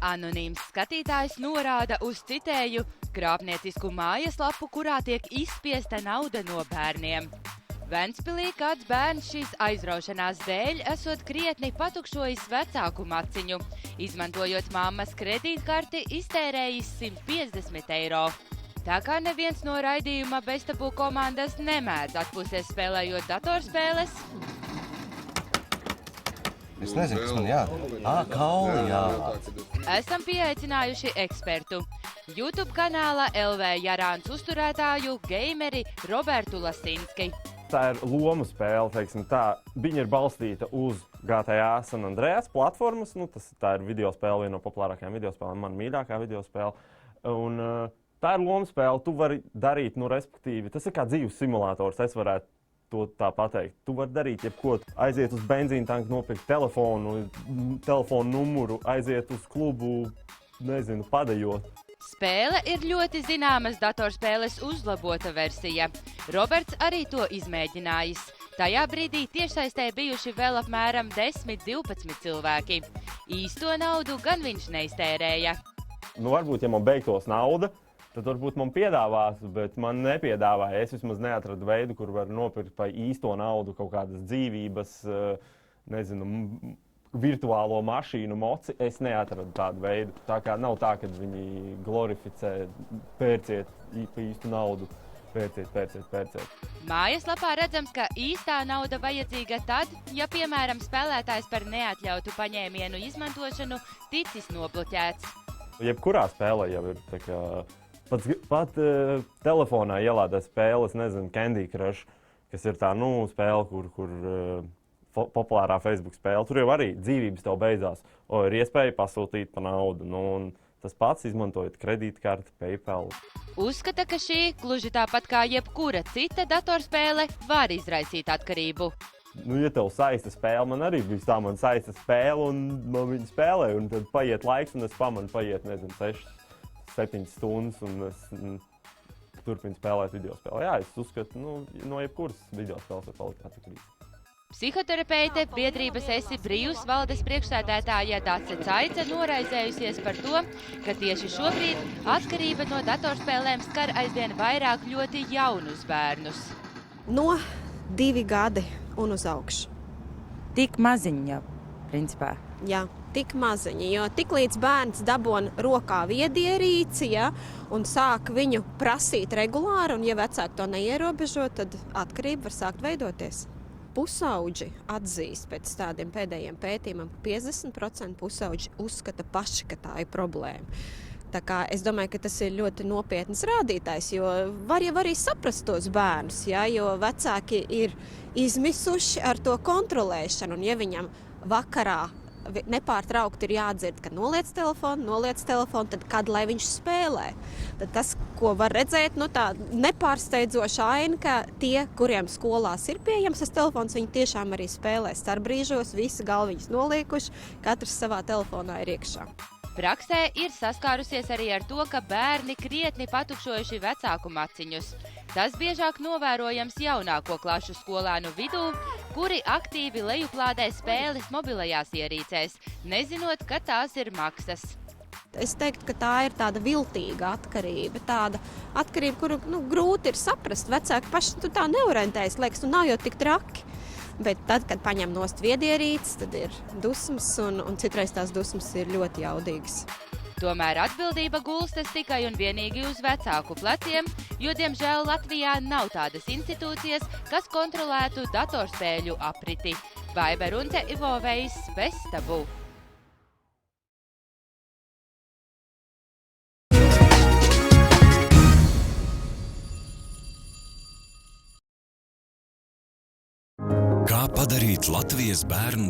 Anonīms skatītājs norāda uz citēju krāpniecisku mājaslapu, kurā tiek izspiesta nauda no bērniem. Ventspilī kāds bērns šīs aizraušanās dēļ esot krietni patukšojis vecāku maciņu. Izmantojot mammas kredītkarti, iztērējis 150 eiro. Tā kā neviens no raidījuma Beztabū komandas nemēdz atpūsties spēlējot datorspēles. Es nezinu, kas man jādara. Kauli jādara. Esam pieaicinājuši ekspertu. YouTube kanāla LV Jarāns uzturētāju gameri Robertu Lasinski. Tā ir lomu spēle, teiksim tā. Viņa ir balstīta uz GTA San Andreas platformas. Tā ir videospēle, viena no populārākajām videospēlēm, mana mīļākā videospēle. Un tā ir lomu spēle, tu vari darīt, respektīvi, tas ir kā dzīves simulators, es varētu to tā pateikt. Tu vari darīt jebko, aiziet uz benzīna tanku, nopirkt telefonu numuru, aiziet uz klubu, nezinu, padejot. Spēle ir ļoti zināmas datorspēles uzlabota versija. Roberts arī to izmēģinājis. Tajā brīdī tiešsaistē bijuši vēl apmēram 10–12 cilvēki. Īsto naudu gan viņš neiztērēja. Varbūt, ja man beigtos nauda, tad varbūt man piedāvās, bet man nepiedāvāja. Es vismaz neatradu veidu, kur var nopirkt par īsto naudu kaut kādas dzīvības, nezinu, virtuālo mašīnu moci. Es neatradu tādu veidu. Tā kā nav tā, ka viņi glorificē, pērciet pa īstu naudu, pērciet. Mājaslapā redzams, ka īstā nauda vajadzīga tad, ja, piemēram, spēlētājs par neatļautu paņēmienu izmantošanu ticis nobloķēts. Jebkurā spēlē jau ir tā kā... Pat telefonā ielādē spēles, nezinu, Candy Crush, kas ir tā, spēle, kur populārā Facebook spēle. Tur jau arī dzīvības tev beidzās. Ir iespēja pasūtīt pa naudu. Un tas pats izmantojot kredītkarti, PayPal. Uzskata, ka šī, gluži tāpat kā jebkura cita datorspēle, var izraisīt atkarību. Ja tev saista spēle, man arī bija tā, man saista spēle, un man viņa spēlē, un tad paiet laiks, un es pamanu paiet, nezinu, 6–7 stundas, un es turpinu spēlēt videospēli. Jā, es uzskatu, no jebkuras videospēles var palikt atkarīgs. Psihoterapeite, biedrības Esi brīvs valdes priekšsēdētāja Dace Caica noraizējusies par to, ka tieši šobrīd atkarība no datorspēlēm skar aizvien vairāk ļoti jaunus bērnus. No 2 gadi un uz augšu. Tik maziņi jau, principā. Jā, tik maziņi, jo tiklīdz bērns dabon rokā viedierīci, un sāk viņu prasīt regulāri, un ja vecāki to neierobežo, tad atkarība var sākt veidoties. Pusauģi atzīst pēc tādiem pēdējiem pētījumiem, ka 50% pusauģi uzskata paši, ka tā ir problēma. Tā kā es domāju, ka tas ir ļoti nopietns rādītājs, jo var jau arī saprast tos bērnus, jo vecāki ir izmisuši ar to kontrolēšanu, un ja viņam vakarā nepārtraukti ir jādzird, ka noliec telefonu, tad kad lai viņš spēlē. Tad tas, ko var redzēt, tā nepārsteidzoša aina, ka tie, kuriem skolās ir pieejams tas telefons, viņi tiešām arī spēlē starpbrīžos, visi galviņas noliekuši, katrs savā telefonā ir iekšā. Praksē ir saskārusies arī ar to, ka bērni krietni patukšojuši vecāku maciņus. Tas biežāk novērojams jaunāko klašu skolēnu vidū, kuri aktīvi lejuplādē spēles mobilajās ierīcēs, nezinot, ka tās ir maksas. Es teiktu, ka tā ir tāda viltīga atkarība, kuru grūti ir saprast. Vecāki paši tā neorientējas, liekas, nav jau tik traki. Bet tad, kad paņem nost viedierīces, tad ir dusmas, un citreiz tās dusmas ir ļoti jaudīgas. Tomēr atbildība gulstas tikai un vienīgi uz vecāku pleciem, jo, diemžēl, Latvijā nav tādas institūcijas, kas kontrolētu datorspēļu apriti. Baiba Runte, Ivo Vejs, Beztabū. Kā padarīt Latvijas bērnu